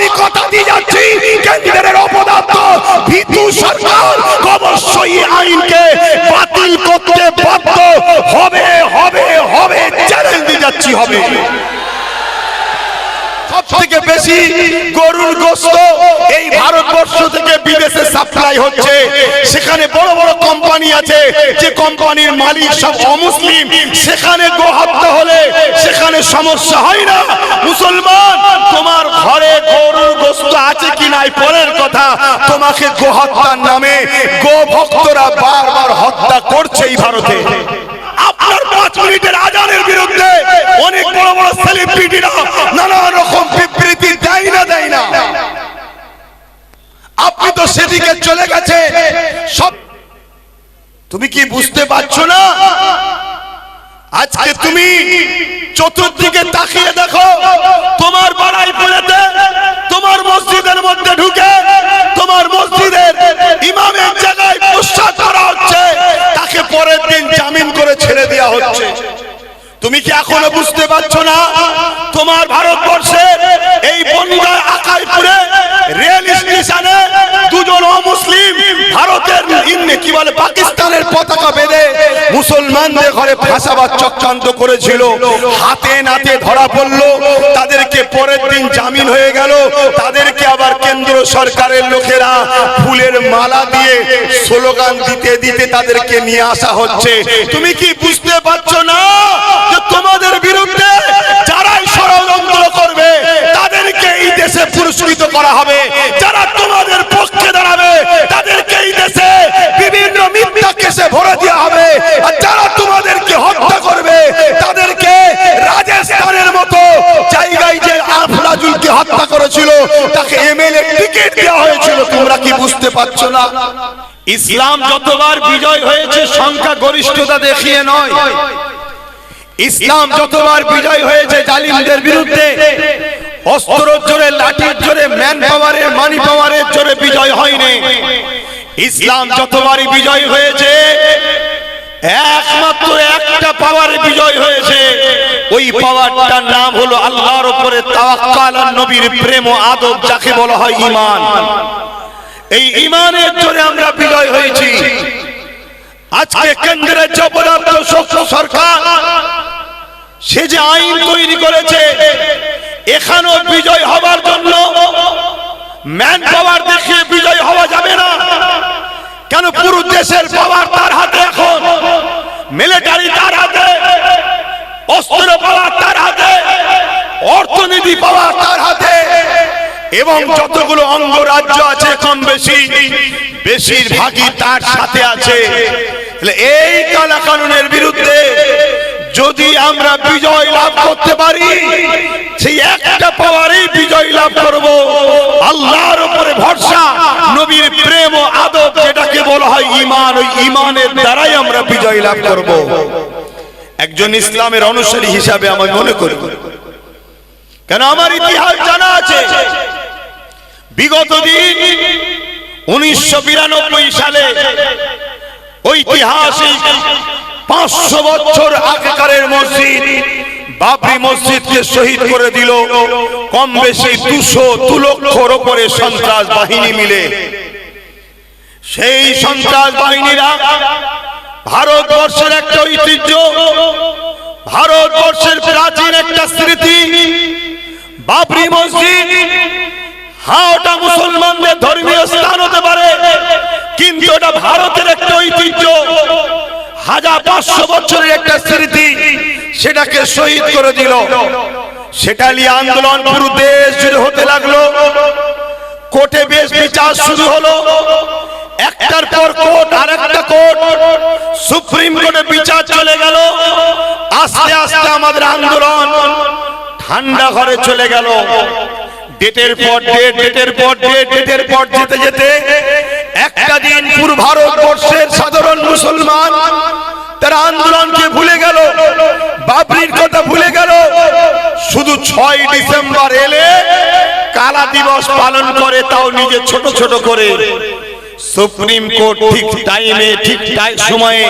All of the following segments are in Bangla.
আমি কথা দিয়ে যাচ্ছি কেন্দ্রের অপদার্থ ভিতু সরকার অবশ্যই আইনকে বাতিল করতে বাধ্য হবে হবে হবে চ্যালেঞ্জ দিয়ে যাচ্ছি হবে। সবথেকে বেশি গরুর গোশত এই ভারতবর্ষ থেকে বিদেশে সাপ্লাই হচ্ছে। সেখানে বড় বড় কোম্পানি আছে, যে কোম্পানির মালিক সব অমুসলিম। সেখানে গোহত্যা হলে সেখানে সমস্যা হয় না। মুসলমান, তোমার ঘরে গরুর গোশত আছে কি নাই পরের কথা, তোমাকে গোহত্যার নামে গো ভক্তরা বারবার হত্যা করছে এই ভারতে। আপনার 5 মিনিটের আজানের বিরুদ্ধে অনেক বড় বড় সেলিব্রিটিরা নানা রকম বিবৃতি দেয় না। আপনি তো সেদিকে চলে গেছে সব। তুমি কি বুঝতে পারছো না? আজকে তুমি চতুর্দিকে তাকিয়ে দেখো, তোমার বাড়াইপুরেতে তোমার মসজিদের মধ্যে ঢুকে তোমার মসজিদের ইমামের জায়গায় প্রসাদ করা হচ্ছে, তাকে পরের দিন জামিন করে ছেড়ে দেওয়া হচ্ছে। তুমি কি এখনো বুঝতে পারছো না? তোমার ভারতবর্ষের এই বনগাঁ আকাইপুরে রেল স্টেশনে দুজন অমুসলিম ভারতের কি বলে পাকিস্তানের পতাকা বেঁধে মুসলমানদের ঘরে ফাঁসাবার চক্রান্ত করেছিল। হাতে নাতে ধরা পড়লো, তাদেরকে পরের দিন জামিন হয়ে গেল। তাদেরকে আবার কেন্দ্র সরকারের লোকেরা ফুলের মালা দিয়ে স্লোগান দিতে দিতে তাদেরকে নিয়ে আসা হচ্ছে। তুমি কি বুঝতে পারছো না যে তোমাদের বিরুদ্ধে যারাই ষড়যন্ত্র করবে তাদেরকে এই দেশে পুরস্কৃত করা হবে, যারা তোমাদের পক্ষে দাঁড়াবে তাদেরকে এই দেশে বিভিন্ন মিথ্যা কেসে ভরে দেওয়া হবে, আর যারা তোমাদেরকে হত্যা করবে তাদেরকে রাজস্থানের মতো জায়গায় যে আফলাজুলকে হত্যা করেছিল তাকে এমএলএ টিকিট দেওয়া হয়েছিল। তোমরা কি বুঝতে পারছো না? ইসলাম যতবার বিজয় হয়েছে সংখ্যা গরিষ্ঠতা দেখিয়ে নয়, ইসলাম যতবার বিজয় হয়েছে জালিমদের বিরুদ্ধে অস্ত্রের জোরে, লাঠির জোরে, ম্যান পাওয়ারের, মানি পাওয়ারের জোরে বিজয় হয়নি। ইসলাম যতবারই বিজয় হয়েছে একমাত্র একটা পাওয়ারে বিজয় হয়েছে, ওই পাওয়ারটার নাম হলো আল্লাহর উপরে তাওয়াক্কুল আর নবীর প্রেম ও আদব, যাকে বলা হয় ঈমান। এই ঈমানের জোরে আমরা বিজয় হয়েছি। আজকে কেন্দ্রের জবরদস্ত শক্ত সরকার সে যে আইন তৈরি করেছে, এখানেও বিজয় হবার জন্য ম্যান পাওয়ার দেখিয়ে বিজয় হওয়া যাবে না। কেন? পুরো দেশের পাওয়ার তার হাতে, এখন মিলিটারি তার হাতে, অস্ত্র পাওয়ার তার হাতে, অর্থনীতি পাওয়ার তার হাতে, এবং যতগুলো অঙ্গরাজ্য আছে কম বেশি বেশিরভাগই তার সাথে আছে। এই কালাকানুনের বিরুদ্ধে যদি আমরা বিজয় লাভ করতে পারি, সেই একটা পাওয়ারেই বিজয় লাভ করব, আল্লাহর উপরে ভরসা, নবীর প্রেম ও আদব, যেটাকে বলা হয় ঈমান, ওই ঈমানের দ্বারাই আমরা বিজয় লাভ করব। একজন ইসলামের অনুসারী হিসাবে আমি মনে করি, কেন আমার ইতিহাস জানা আছে। বিগত দিন 1992 সালে ঐতিহাসিক 500 বছর আগেকারের মসজিদ বাবরি মসজিদকে শহীদ করে দিল কম বেশি 200 লক্ষর উপরে সন্ত্রাস বাহিনী মিলে। সেই সন্ত্রাস বাহিনীরা ভারতবর্ষের একটা ঐতিহ্য, ভারতবর্ষের প্রাচীন একটা স্মৃতি বাবরি মসজিদ। হ্যাঁ, ওটা মুসলমানদের ধর্মীয় স্থান হতে পারে, কিন্তু ওটা ভারতের একটা ঐতিহ্য, 1500 বছরের একটা স্মৃতি, সেটাকে শহীদ করে দিল। সেটা নিয়ে আন্দোলন পুরো দেশ জুড়ে হতে লাগলো। কোর্টে বেশ বিচার শুরু হলো, একটার পর কোর্ট, আর একটা কোর্ট, সুপ্রিম কোর্টে বিচার চলে গেল। আস্তে আস্তে আমাদের আন্দোলন ঠান্ডা ঘরে চলে গেল। ডেটের পর ডেট, ডেটের পর ডেট, ডেটের পর যেতে যেতে একটা দিন পুরো ভারতবর্ষের সাধারণ মুসলমান তারা আন্দোলনকে ভুলে গেল, বাবরির কথা ভুলে গেল। শুধু 6 ডিসেম্বর এলে কালা দিবস পালন করে, তাও নিজে ছোট ছোট করে। সুপ্রিম কোর্ট ঠিক টাইমে, ঠিক সময়ে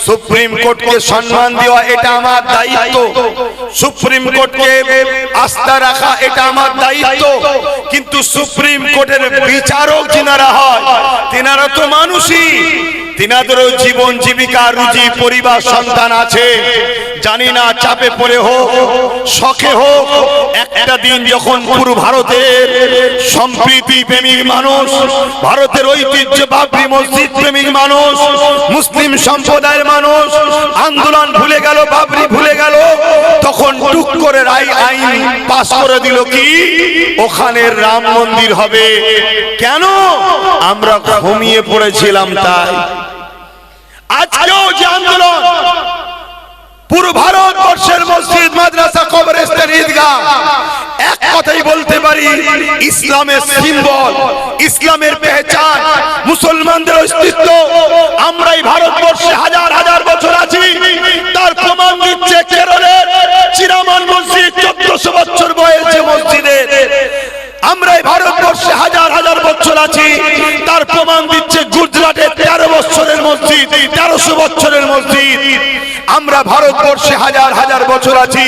সুপ্রিম কোর্টকে সম্মান দেওয়া এটা আমার দায়িত্ব, সুপ্রিম কোর্টকে আস্থা রাখা এটা আমার দায়িত্ব। সুপ্রিম কোর্টের বিচারক যিনারা হয় তিনারা তো মানুষই, তিনাদেরও জীবন জীবিকা রুজি পরিবার সন্তান আছে। জানি না চাপে পড়ে হোক শখে হোক একটা দিন যখন পুরো ভারতের সম্প্রীতি প্রেমিক মানুষ, ভারতের ঐতিহ্য বাবরি মসজিদ প্রেমিক মানুষ, মুসলিম সম্প্রদায়ের মানুষ আন্দোলন ভুলে গেল, বাবরি ভুলে গেল, তখন টুক করে আইন পাস করে দিল কি ওখানে রাম মন্দির হবে। কেন? আমরা ঘুমিয়ে পড়েছিলাম তাই। আজকেও যে আন্দোলন পুরো ভারতবর্ষের মসজিদ মাদ্রাসা কবরস্থান ঈদগাহ এক কথাই বলতে পারি ইসলামের সিম্বল, ইসলামের পেহচান, মুসলমানদের অস্তিত্ব। আমরাই ভারতবর্ষে হাজার হাজার বছর আছি, তার প্রমাণ দিচ্ছে কেরলের চিরামান মসজিদ 1400 বছর বয়স যে মসজিদের। আমরাই ভারতবর্ষে হাজার হাজার বছর আছি, তার প্রমাণ দিচ্ছে গুজরাটের 13 বছরের মসজিদ, 1300 বছরের মসজিদ। আমরা ভারতবর্ষে হাজার হাজার বছর আছি,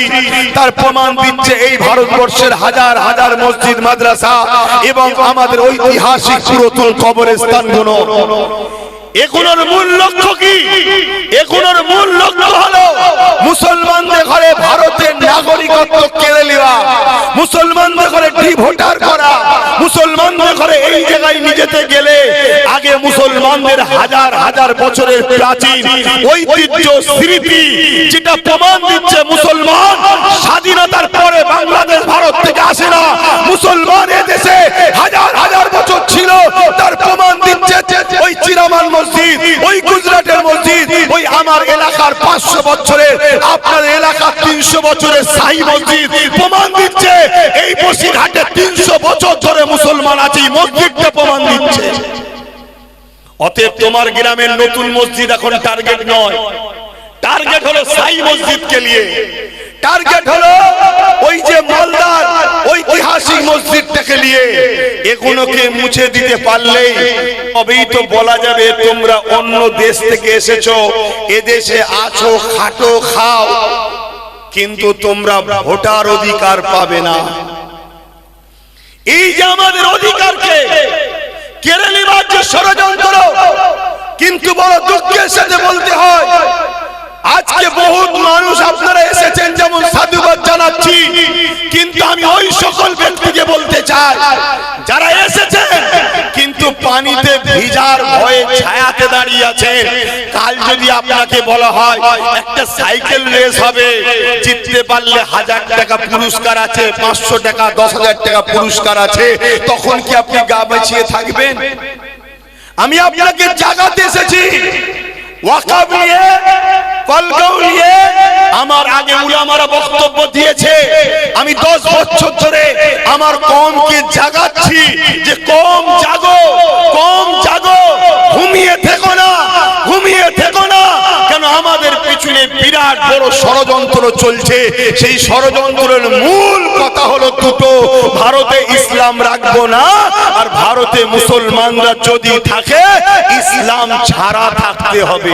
তার প্রমাণ দিচ্ছে এই ভারতবর্ষের হাজার হাজার মসজিদ মাদ্রাসা এবং আমাদের ঐতিহাসিক পুরাতন কবরস্থানগুলো। এগুলোর মূল লক্ষ্য কি? এগুলোর মূল লক্ষ্য হলো মুসলমানদের ঘরে ভারতের নাগরিকত্ব কেড়ে নেওয়া, মুসলমানদের ঘরে ডিভোটার করা, মুসলমানদের ঘরে এই জায়গায় নিজেতে গেলে আগে মুসলমানদের হাজার হাজার বছরের প্রাচীন ঐতিহ্য স্মৃতি যেটা প্রমাণ দিচ্ছে মুসলমান স্বাধীনতার পরে বাংলাদেশ ভারত থেকে আসে না, মুসলমান এদেশে হাজার হাজার বছর ছিল, তার প্রমাণ দিচ্ছে ওই চিরামান মসজিদ, ওই গুজরাটের মসজিদ, ওই আমার এলাকার 500 বছরের, আপনার এলাকার 300 বছরের শাহী মসজিদ। প্রমাণ দিচ্ছে এই বসিরহাটে 300 বছর ধরে মুসলমান আছে, মসজিদটা প্রমাণ দিচ্ছে। অতএব তোমার গ্রামের নতুন মসজিদ এখন টার্গেট নয়, টার্গেট হলো শাহী মসজিদকে নিয়ে, টার্গেট হলো ওই যে মালদার ঐতিহাসিক মসজিদটাকে নিয়ে। এগুলোকে মুছে দিতে পারলেই তবেই তো বলা যাবে তোমরা অন্য দেশ থেকে এসেছো, এদেশে আছো, খাটো, খাও, কিন্তু তোমরা ভোটার অধিকার পাবে না। এই যে আমাদের অধিকারকে কেড়ে নেবার যে ষড়যন্ত্র, কিন্তু বড় দুঃখের সাথে বলতে হয় আজকে বহুত মানুষ আপনারা এসেছেন যেমন সাধুবাদ জানাচ্ছি, কিন্তু আমি ওই সকল ব্যক্তিকে বলতে চাই যারা এসেছেন কিন্তু পানিতে ভিজার ভয়ে ছায়াতে দাঁড়িয়ে আছেন। কাল যদি আপনাকে বলা হয় একটা সাইকেল রেস হবে, জিততে পারলে 1000 টাকা পুরস্কার আছে, 500 টাকা, 10,000 টাকা পুরস্কার আছে, তখন কি আপনি গা বাঁচিয়ে থাকবেন? আমি আপনাকে জাগাতে এসেছি ওয়াকফ নিয়ে, কলগাঁও নিয়ে। আমার আগে উলামারা বক্তব্য দিয়েছে, আমি 10 বছর ধরে আমার কওমকে জাগাচ্ছি যে কওম জাগো, কওম জাগো, ঘুমিয়ে থেকো না, ঘুমিয়ে থেকো না। কেন আমাদের পিছনে বিরাট বড় ষড়যন্ত্র চলছে। সেই ষড়যন্ত্রের মূল কথা হলো দুটো, ভারতে ইসলাম রাখবো না, আর ভারতে মুসলমানরা যদি থাকে ইসলাম ছাড়া থাকতে হবে।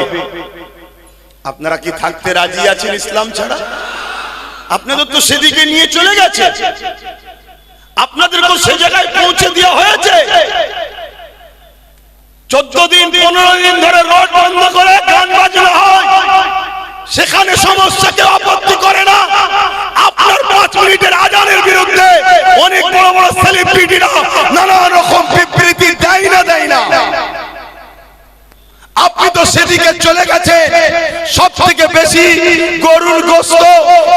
আপনারা কি থাকতে রাজি আছেন ইসলাম ছাড়া? আপনাদের তো সেদিকে নিয়ে চলে গেছে, আপনাদেরকে সে জায়গায় পৌঁছে দেওয়া হয়েছে। 14 দিন 15 দিন ধরে রোড বন্ধ করে গান বাজনা হয়, সেখানে সমস্যা কেউ আপত্তি করে না। আপনার 5 মিনিটের আজানের বিরুদ্ধে অনেক বড় বড় সেলিব্রিটিরা নানা রকম বিবৃতি দেয় না। আপনি তো সেদিকে চলে গেছে। সব থেকে বেশি গরুর গোশত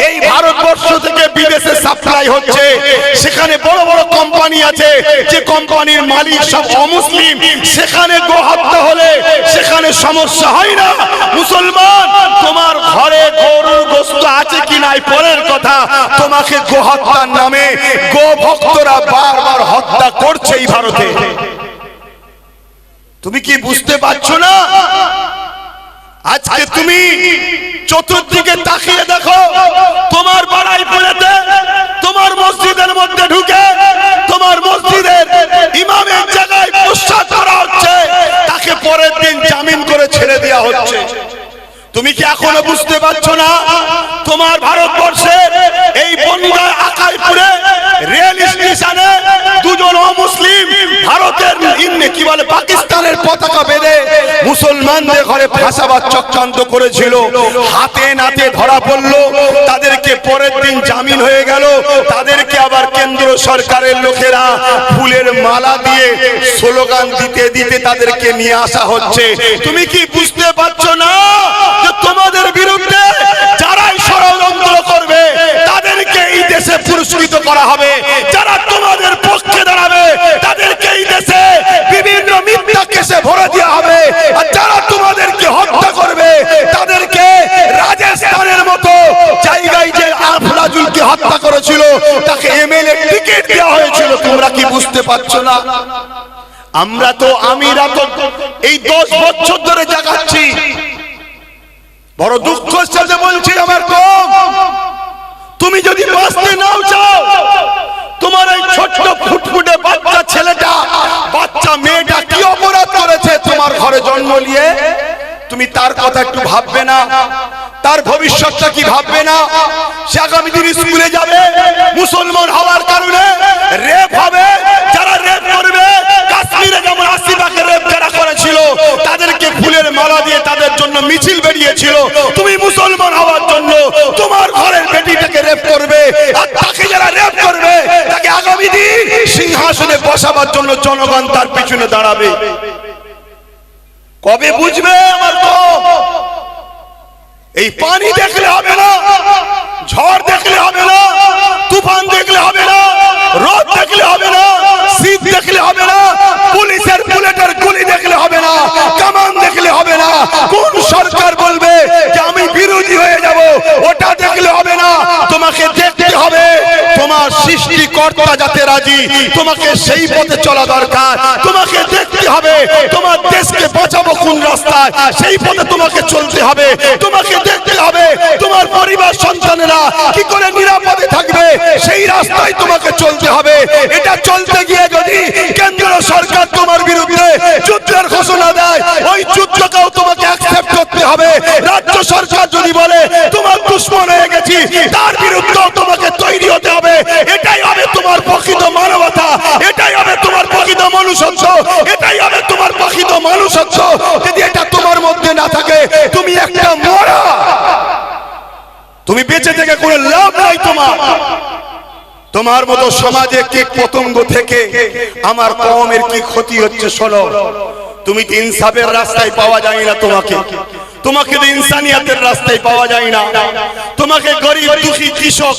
এই ভারতবর্ষ থেকে বিদেশে সাপ্লাই হচ্ছে। সেখানে বড় বড় কোম্পানি আছে, যে কোম্পানির মালিক সব অমুসলিম। সেখানে গোহত্যা হলে সেখানে সমস্যা হয় না। মুসলমান, তোমার ঘরে গরুর গোশত আছে কি নাই পরের কথা, তোমাকে গোহত্যার নামে গো ভক্তরা বারবার হত্যা করছে এই ভারতে। তুমি কি বুঝতে পারছো না? আজকে তুমি চতুর্দিকে তাকিয়ে দেখো, তোমার বাড়াই পড়েতে, তোমার মসজিদের মধ্যে ঢুকে তোমার মসজিদের ইমামের জায়গায় প্রসাদ করা হচ্ছে, তাকে পরের দিন জামিন করে ছেড়ে দেওয়া হচ্ছে। তুমি কি এখনো বুঝতে পারছো না? তোমার ভারতবর্ষের এই বনগাঁ আকাইপুরে রেল স্টেশনে দুজন হিন্দে কি বলে পাকিস্তানের পতাকা বেঁধে মুসলমানদের ঘরে ফাঁসাবার চক্রান্ত করেছিল, হাতে নাতে ধরা পড়লো, তাদেরকে পরের দিন জামিন হয়ে গেল। তাদেরকে আবার কেন্দ্র সরকারের লোকেরা ফুলের মালা দিয়ে স্লোগান দিতে দিতে তাদেরকে নিয়ে আসা হচ্ছে। তুমি কি বুঝতে পারছো না যে তোমাদের বিরুদ্ধে যারাই ষড়যন্ত্র করবে তাদেরকে এই দেশে পুরস্কৃত করা হবে, যারা তোমাদের পক্ষে দাঁড়াবে তাদেরকে এই দেশে বিভিন্ন মিথ্যা কেসে ভরে দেওয়া হবে, আর যারা তোমাদেরকে হত্যা করবে তাদেরকে রাজস্থানের মতো জায়গায় যে আফরাজুলকে হত্যা করেছিল তাকে এমএলএ টিকিট দেওয়া হয়েছিল। তোমরা কি বুঝতে পারছো না? আমরা তো এই 10 বছর ধরে জাগাচ্ছি। বড় দুঃখের সাথে বলছি আমার কম, তুমি যদি বাঁচতে নাও চাও, তোমার এই ছোট্ট ফুটফুটে বাচ্চা ছেলেটা বাচ্চা মেয়েটা কি অপরাধ করেছে তোমার ঘরে জন্ম নিয়ে, তুমি তার কথা একটু ভাববে না? তার ভবিষ্যৎটা কি ভাববে না? সে আগামী দিন স্কুলে যাবে, মুসলমান হওয়ার কারণে রেপ হবে, যারা রেপ করবে কাশ্মীরে যেমন আসিফাকে রেপ যারা করেছিল তাদেরকে ফুলের মালা দিয়ে তাদের জন্য মিছিল বেরিয়েছিল। তুমি মুসলমান হওয়ার জন্য তোমার ঘরের বেটিটাকে রেপ করবে, আর তাকে যারা রেপ করবে তাকে আগামী দিন সিংহাসনে বসাবার জন্য জনগণ তার পিছনে দাঁড়াবে। কবে বুঝবে আমার তো? এই পানি দেখলে হবে না, ঝড় দেখলে হবে না, তুফান দেখলে হবে না, রোদ দেখলে হবে না, শীত দেখলে হবে না, পুলিশের বুলেটের গুলি দেখলে হবে না, কামান দেখলে হবে না, কোন সরকার বলবে যে আমি বিরোধী হয়ে যাব ওটা দেখলে হবে না। তোমাকে দেখতে হবে তোমার সৃষ্টিকর্তা যাতে রাজি, তোমাকে সেই পথে চলা দরকার। তোমাকে দেখতে হবে তোমার দেশকে বাঁচাবো কোন রাস্তায়, সেই পথে তোমাকে চলতে হবে। তোমাকে দেখতে হবে তোমার পরিবার সন্তানেরা কি করে নিরাপদে থাকবে, সেই রাস্তায় তোমাকে চলতে হবে। এটা চলতে গিয়ে যদি কেন্দ্র সরকার তোমার বিরুদ্ধে যুদ্ধের ঘোষণা দেয়, ওই যুদ্ধকেও তোমাকে অ্যাকসেপ্ট করতে হবে। রাজ্য সরকার যদি বলে তোমার দুশমন হয়ে গেছি, তার বিরুদ্ধেও তোমাকে তৈরি হতে হবে। এটাই হবে তোমার প্রকৃত মানবতা, এটাই হবে তোমার প্রকৃত মনুষ্যত্ব, এটাই হবে তোমার প্রকৃত মনুষ্যত্ব। যদি এটা তোমার মধ্যে না থাকে তুমি একটা মরা, তুমি বেঁচে থেকে কোনো লাভ নাই। তোমার মতো সমাজে কীট পতঙ্গ থেকে আমার কওমের কি ক্ষতি হচ্ছে শোনো। তুমি তো ইনসাফের রাস্তায় পাওয়া যায় না, তোমাকে তো ইনসানিয়াতের রাস্তায় পাওয়া যায় না। তোমাকে গরিব দুঃখী কৃষক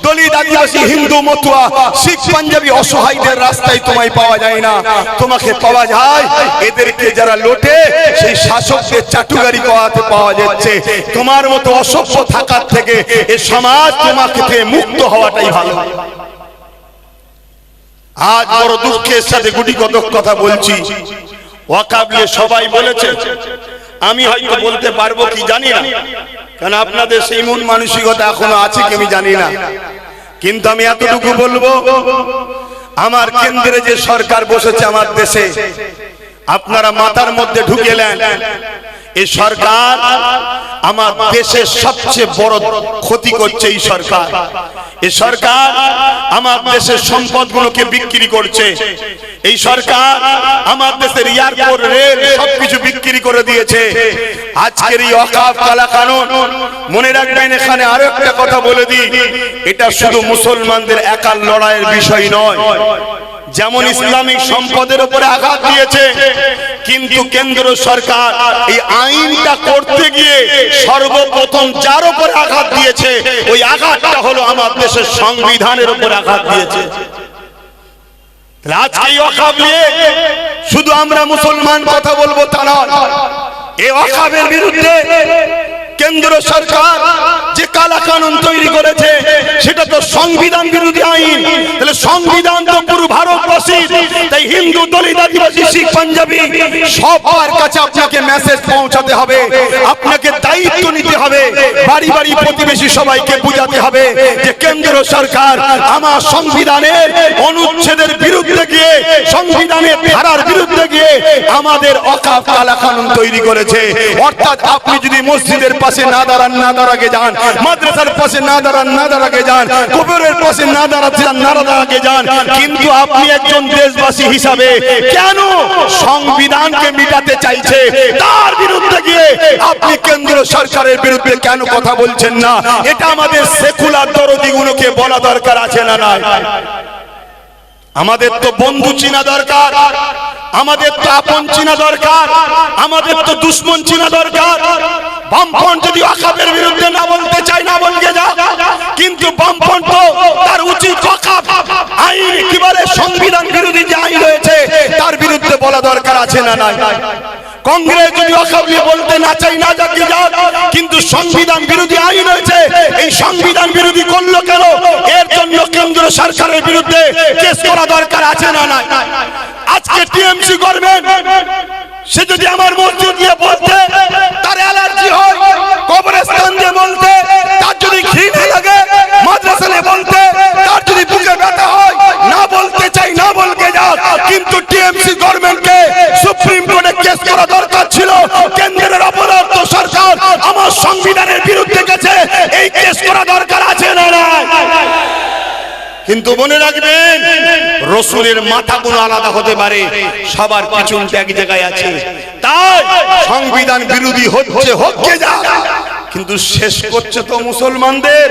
দলিত আদিবাসী হিন্দু মতুয়া শিখ পাঞ্জাবি অসহায়দের রাস্তায় তোমায় পাওয়া যায় না। তোমাকে পাওয়া যায় এদেরকে যারা লোটে সেই শাসকদের চাটুকারি করাতে পাওয়া যাচ্ছে। তোমার মতো অসভ্য থাকার থেকে এই সমাজ তোমাকে থেকে মুক্ত হওয়াটাই ভালো। আজ বড় দুঃখের সাথে গুটি কতক কথা বলছি। ওয়াকাব নিয়ে সবাই বলেছে, আমি হয়তো বলতে পারবো কি জানি না, কারণ আপনাদের সেই মন মানসিকতা এখনো আছে কি আমি জানি না, কিন্তু আমি এতটুকু বলবো, আমার কেন্দ্রে যে সরকার বসেছে আমার দেশে, আপনারা মাথার মধ্যে ঢুকেলেন এই সরকার আমার দেশের সবচেয়ে বড় ক্ষতি করছে। এই সরকার আমার দেশের সম্পদগুলোকে বিক্রি করছে। এই সরকার আমার দেশের এয়ারপোর্ট রেল সবকিছু বিক্রি করে দিয়েছে। আজকের এই ওয়াকফ কালা কানুন মনে রাখবেন। এখানে আরো একটা কথা বলে দিই, এটা শুধু মুসলমানদের একার লড়াইয়ের বিষয় নয়। যেমন ইসলামিক সম্পদের উপরে আঘাত দিয়েছে, কিন্তু কেন্দ্র সরকার এই আইনটা করতে গিয়ে সর্বপ্রথম যার উপরে আঘাত দিয়েছে ওই আঘাতটা হলো আমার দেশের সংবিধানের উপরে আঘাত দিয়েছে। আজকে এই ওয়াকফ নিয়ে শুধু আমরা মুসলমান কথা বলবো তা নয়, এই ওয়াকফের বিরুদ্ধে কেন্দ্র সরকার যে কালা কানুন তৈরি করেছে সেটা তো সংবিধান বিরোধী আইন। তাহলে সংবিধান তো পুরো ভারতবর্ষে, তাই হিন্দু দলিত আদিবাসী শিখ পাঞ্জাবি সবার কাছে আপনাকে মেসেজ পৌঁছাতে হবে, আপনাকে দায়িত্ব নিতে হবে, বাড়ি বাড়ি প্রতিবেশী সবাইকে বোঝাতে হবে যে কেন্দ্র সরকার আমার সংবিধানের অনুচ্ছেদের বিরুদ্ধে গিয়ে, সংবিধানের ধারার বিরুদ্ধে গিয়ে আমাদের ওয়াকফ কালা কানুন তৈরি করেছে। অর্থাৎ আপনি যদি মসজিদের পাশে না দাঁড়ান, না দাঁড়াকে যান, মাদ্রাসার পাশে না দাঁড়ান, না দাঁড়াকে যান, কবরের পাশে না দাঁড়াতে যান, না দাঁড়াকে যান, কিন্তু আপনি একজন দেশবাসী হিসাবে কেন সংবিধানকে মিটাতে চাইছে, তার বিরুদ্ধে গিয়ে আপনি কেন্দ্র সরকারের বিরুদ্ধে কেন কথা বলছেন না? এটা আমাদের সেকুলার দরদিগুলোকে বলা দরকার আছে না নাই? আমাদের তো বন্ধু চিনা দরকার, আমাদের তো আপন চিনা দরকার, আমাদের তো দুশ্মন চিনা দরকার। বামফ্রন্ট যদি ওয়াকফের বিরুদ্ধে না বলতে চায়, না বলতে যাক, কিন্তু বামফ্রন্ট তো তার উচিত ওয়াকফ আইন একেবারে সংবিধান বিরোধী যে আইন রয়েছে তার বিরুদ্ধে বলা দরকার আছে না নাই? কংগ্রেস যদি ওয়াকফ নিয়ে বলতে না চাই, না যাক, কিন্তু সংবিধান বিরোধী আইন হয়েছে, এই সংবিধান বিরোধী করলো কেন? এর জন্য কেন্দ্র সরকারের বিরুদ্ধে কেস করা দরকার আছে না নাই? আজকে টিএমসি গভর্নমেন্ট সে যদি আমার মসজিদ দিয়ে বলতে তার অ্যালার্জি হয়, কবরস্থান দিয়ে বলতে তার যদি ঘৃণা লাগে, মাদ্রাসা নিয়ে বলতে তার যদি বুকে ব্যথা হয়, না বলতে চাই, না বলতে যাক, কিন্তু টিএমসি গভর্নমেন্টকে সুপ্রিম কোর্টে কেস করা দরকার ছিল। কেন্দ্রের অপরাধ সরকার আমার সংবিধানের বিরুদ্ধে গেছে, এই কেস করা দরকার আছে না নাই? কিন্তু মনে রাখবেন, রসুলের মাথাগুলো আলাদা হতে পারে, সবার পিছনটা এক জায়গায় আছে। তাই সংবিধান বিরোধী হচ্ছে, হচ্ছে যা, কিন্তু শেষ করছে তো মুসলমানদের।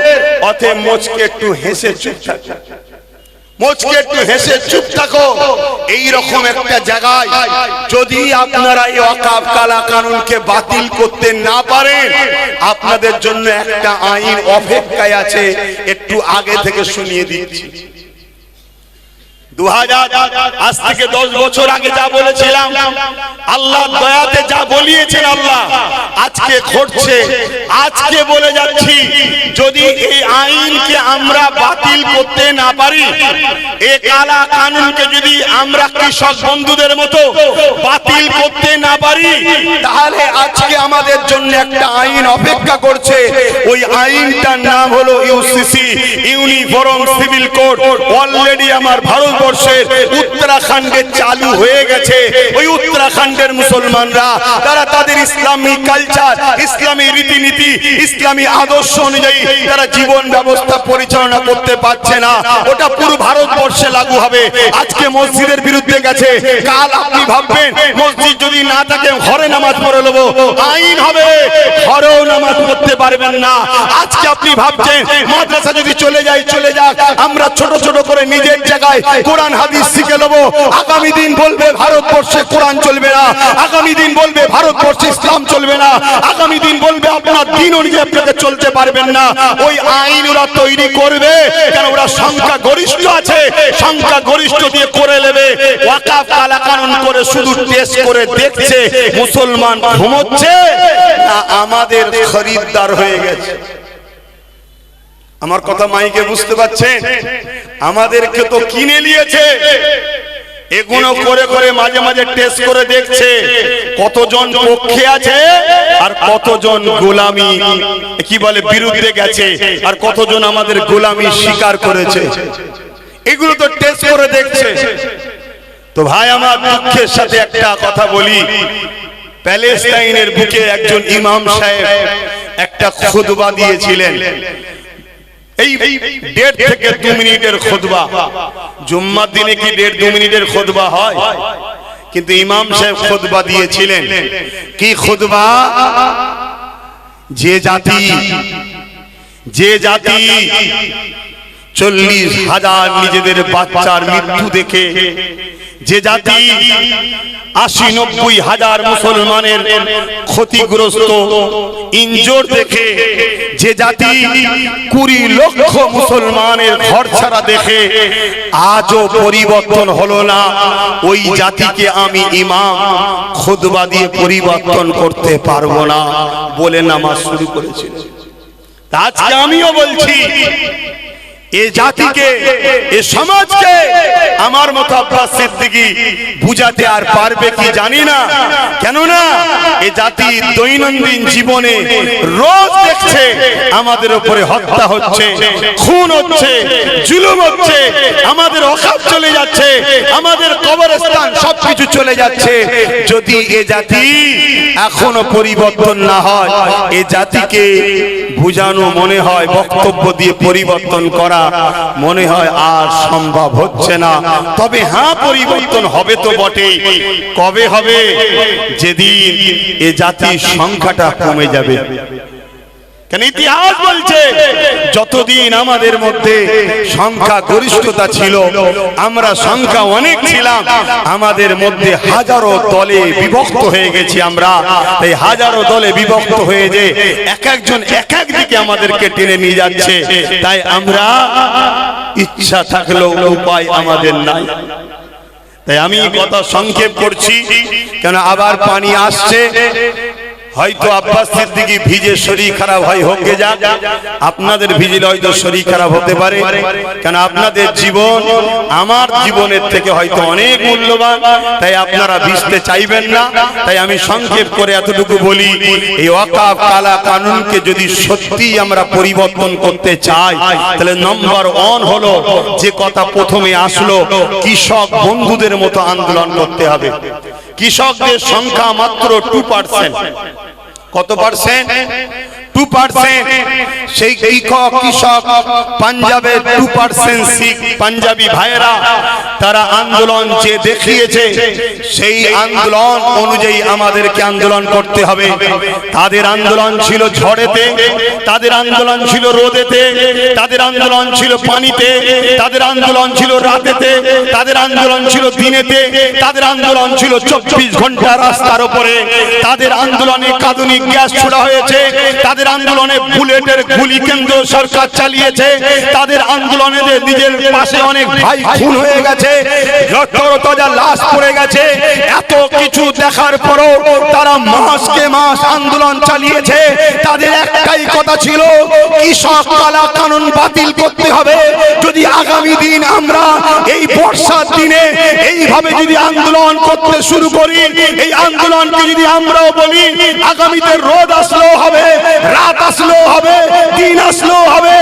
অতএব মোচকে একটু হেসে চুপ থাকো, মোচকে একটু হেসে চুপ থাকো। এইরকম একটা জায়গায় যদি আপনারা এই ওয়াকফ কালা কানুনকে বাতিল করতে না পারেন, আপনাদের জন্য একটা আইন অপেক্ষায় আছে। একটু আগে থেকে শুনিয়ে দিচ্ছি। 2000 আজ থেকে 10 বছর আগে যা বলেছিলাম, আল্লাহ দয়াতে যা বলিয়েছেন আল্লাহ আজকে ঘটছে। আজকে বলে যাচ্ছি, যদি এই আইনকে আমরা বাতিল করতে না পারি, এই কালা কানুনকে যদি আমরা কৃষক বন্ধুদের মতো বাতিল করতে না পারি, তাহলে আজকে আমাদের জন্য একটা আইন অপেক্ষা করছে। ওই আইনটার নাম হলো UCC, uniform civil code. Already আমার ভারতবর্ষের উত্তরাখণ্ডে চালু হয়ে গেছে। ওই উত্তরাখণ্ডের মুসলমানরা তারা তাদের ইসলামী কালচার, ইসলামী রীতিনীতি, ইসলামী আদর্শ অনুযায়ী তারা জীবন ব্যবস্থা পরিচালনা করতে পারছে না। ওটা পুরো ভারতবর্ষে লাগু হবে। আজকে মসজিদের বিরুদ্ধে গেছে, কাল আপনি ভাববেন মসজিদ যদি না থাকে ঘরে নামাজ পড়ে নেবো, আইন হবে ঘরেও নামাজ পড়তে পারবেন না। আজকে আপনি ভাবছেন মাদ্রাসা যদি চলে যায়, চলে যাক, আমরা ছোট ছোট করে নিজের জায়গায় কোরআন হাদিস শিখে নেবো। আগামী দিন বলবে ভারতবর্ষে কোরআন চলবে না, আগামী দিন বলবে ভারতবর্ষে ইসলাম চলবে না, আগামী দিন বলবে আপনার দিন অনুযায়ী আপনাকে চলতে পারবেন না। ওই আইন ওরা তৈরি করবে, কারণ ওরা সংখ্যা গরিষ্ঠ আছে, সংখ্যা গরিষ্ঠ দিয়ে করে নেবে। ওয়াকফ কালা কানুন করে শুধু টেস্ট করে দেখছে মুসলমান ঘুমোচ্ছে না আমাদের খরিদ্দার হয়ে গেছে। আমার কথা মাইকে বুঝতে পারছেন? আমাদেরকে তো কিনে নিয়েছে। এগুলো করে করে মাঝে মাঝে টেস্ট করে দেখছে কতজন পক্ষে আছে আর কতজন গোলামি কি বলে বিরুদ্ধে গেছে, আর কতজন আমাদের গোলামি স্বীকার করেছে। এগুলো তো টেস্ট করে দেখছে। তো ভাই আমার দুঃখের সাথে একটা কথা বলি, প্যালেস্টাইনের বুকে একজন ইমাম সাহেব একটা খুতবা দিয়েছিলেন। এই 1.5 থেকে 2 মিনিটের খুতবা। জুম্মার দিনে কি 1.5-2 মিনিটের খুতবা হয়? কিন্তু ইমাম সাহেব খুতবা দিয়েছিলেন। কি খুতবা? যে জাতি 40,000 নিজেদের বাচ্চার মৃত্যু দেখে, যে জাতি 80-90 হাজার মুসলমানের ক্ষতিগ্রস্ত ইনজোর দেখে, যে জাতি 20 লক্ষ মুসলমানের ঘর ছাড়া দেখে আজও পরিবর্তন হলো না, ওই জাতিকে আমি ইমাম খুতবা দিয়ে পরিবর্তন করতে পারবো না বলে নামাজ শুরু করেছিল। আজকে আমিও বলছি, এ জাতিকে, এ সমাজকে আমার মতো আব্বাস সিদ্দিকী বুঝাতে আর পারবে কি জানি না। কেননা এ জাতি দৈনন্দিন জীবনে রোজ দেখছে আমাদের উপরে হত্যা হচ্ছে, খুন হচ্ছে, জুলুম হচ্ছে, আমাদের ওয়াকফ চলে যাচ্ছে, আমাদের কবরস্থান সবকিছু চলে যাচ্ছে। যদি এ জাতি এখনো পরিবর্তন না হয়, এ জাতিকে বুঝানো মনে হয়, বক্তব্য দিয়ে পরিবর্তন করা মনে হয় আর সম্ভব হচ্ছে না। তবে হ্যাঁ, পরিবর্তন হবে তো বটেই। কবে হবে? যেদিন এ জাতির সংখ্যাটা কমে যাবে। কেন ইতিহাস বলছে যতদিন আমাদের মধ্যে সংখ্যা গরিষ্ঠতা ছিল, আমরা সংখ্যা অনেক ছিলাম, আমাদের মধ্যে হাজারো দলে বিভক্ত হয়ে গেছি আমরা। এই হাজারো দলে বিভক্ত হয়ে যে এক একজন এক এক দিকে আমাদেরকে টেনে নিয়ে যাচ্ছে, তাই আমরা ইচ্ছা থাকলেও উপায় আমাদের নাই। তাই আমি কথা সংক্ষেপ করছি, কেন আবার পানি আসছে। হয়তো আব্বাস সিদ্দিকী ভিজে শরীর খারাপ হয়, হোক গে যাক, আপনাদের ভিজলে হয়তো শরীর খারাপ হতে পারে। কেন আপনাদের জীবন আমার জীবনের থেকে হয়তো অনেক মূল্যবান, তাই আপনারা ভিজতে চাইবেন না। তাই আমি সংক্ষেপ করে এতটুকু বলি, এই ওয়াকফ কালা কানুনকে যদি সত্যি আমরা পরিবর্তন করতে চাই, তাহলে নম্বর 1 হলো যে কথা প্রথমে আসলো, কৃষক বন্ধুদের মতো আন্দোলন করতে হবে। কৃষকদের সংখ্যা মাত্র 2%। কত পার্সেন্ট? 2%। সেই কৃষক পাঞ্জাবের 2% শিখ পাঞ্জাবি ভাইয়েরা তারা আন্দোলন যে দেখিয়েছে, সেই আন্দোলন অনুযায়ী আমাদেরকে আন্দোলন করতে হবে। তাদের আন্দোলন ছিল ঝড়েতে, তাদের আন্দোলন ছিল রোদেতে, তাদের আন্দোলন ছিল পানিতে, তাদের আন্দোলন ছিল রাতেতে, তাদের আন্দোলন ছিল দিনেতে, তাদের আন্দোলন ছিল 24 ঘন্টা রাস্তার উপরে। তাদের আন্দোলনে কাঁদুনি গ্যাস ছোড়া হয়েছে, তাদের আন্দোলনে বুলেটের গুলি কেন্দ্র সরকার চালিয়েছে, তাদের আন্দোলনে নিজের পাশে অনেক ভাই খুন হয়ে গেছে, রক্তরতা লাশ পড়ে গেছে। এত কিছু দেখার পরও তারা মাসকে মাস আন্দোলন চালিয়েছে। তাদের একটাই কথা ছিল, কৃষক কালা কানুন বাতিল করতে হবে। যদি আগামী দিন আমরা এই বর্ষার দিনে এইভাবে যদি আন্দোলন করতে শুরু করি, এই আন্দোলনকে যদি আমরাও বলি, আগামীতে রোদ আসলেও হবে, রাত আসলেও হবে, দিন আসলেও হবে,